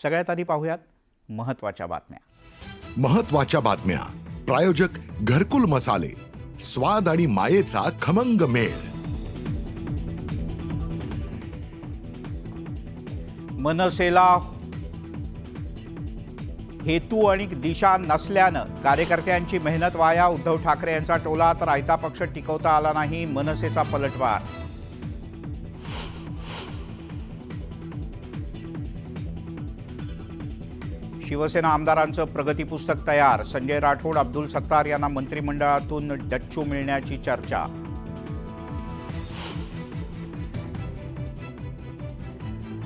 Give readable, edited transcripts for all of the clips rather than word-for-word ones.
सगळ्यात आधी पाहूयात महत्त्वाच्या बातम्या. महत्त्वाच्या बातम्या. प्रायोजक घरकुल मसाले, स्वाद आणि मायेचा खमंग मेळ. मनसेला हेतू आणि दिशा नसल्यानं कार्यकर्त्यांची मेहनत वाया. उद्धव ठाकरे यांचा टोला. तर आयता पक्ष टिकवता आला नाही, मनसेचा पलटवार. शिवसेना आमदारांचं प्रगती पुस्तक तयार. संजय राठोड, अब्दुल सत्तार यांना मंत्रिमंडळातून डच्चू मिळण्याची चर्चा.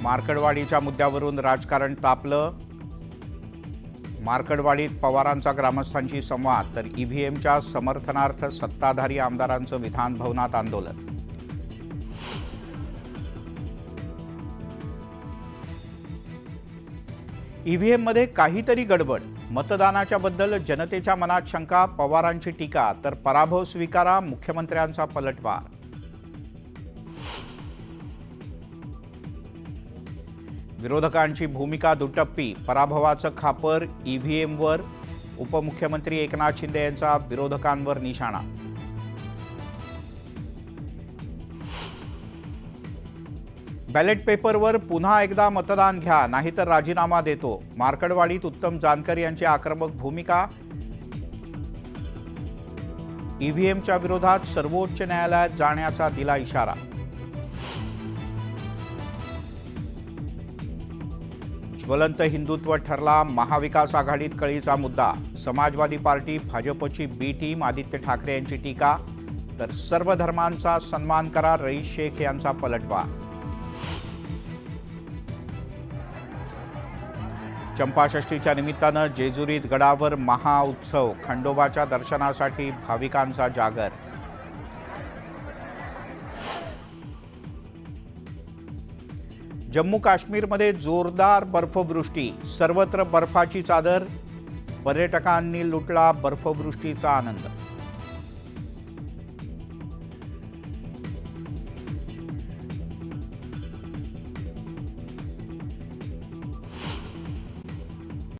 मार्कडवाडीच्या मुद्द्यावरून राजकारण तापलं. मार्कडवाडीत पवारांचा ग्रामस्थांशी संवाद. तर ईव्हीएमच्या समर्थनार्थ सत्ताधारी आमदारांचं विधान भवनात आंदोलन. ईव्हीएममध्ये काहीतरी गडबड. मतदानाच्या बद्दल जनतेच्या मनात शंका. पवारांची टीका. तर पराभव स्वीकारा, मुख्यमंत्र्यांचा पलटवार. विरोधकांची भूमिका दुटप्पी. पराभवाचं खापर ईव्हीएमवर. उपमुख्यमंत्री एकनाथ शिंदे यांचा विरोधकांवर निशाणा. बॅलेट पेपरवर पुन्हा एकदा मतदान घ्या, नाहीतर राजीनामा देतो. मार्कडवाडीत उत्तम जानकर यांची आक्रमक भूमिका. ईव्हीएमच्या विरोधात सर्वोच्च न्यायालयात जाण्याचा दिला इशारा. ज्वलंत हिंदुत्व ठरला महाविकास आघाडीत कळीचा मुद्दा. समाजवादी पार्टी भाजपची बी टीम. आदित्य ठाकरे यांची टीका. तर सर्व धर्मांचा सन्मान करा, रईस शेख यांचा पलटवार. चंपाषष्ठीच्या निमित्तानं जेजुरीत गडावर महाउत्सव. खंडोबाच्या दर्शनासाठी भाविकांचा जागर. जम्मू काश्मीरमध्ये जोरदार बर्फवृष्टी. सर्वत्र बर्फाची चादर. पर्यटकांनी लुटला बर्फवृष्टीचा आनंद.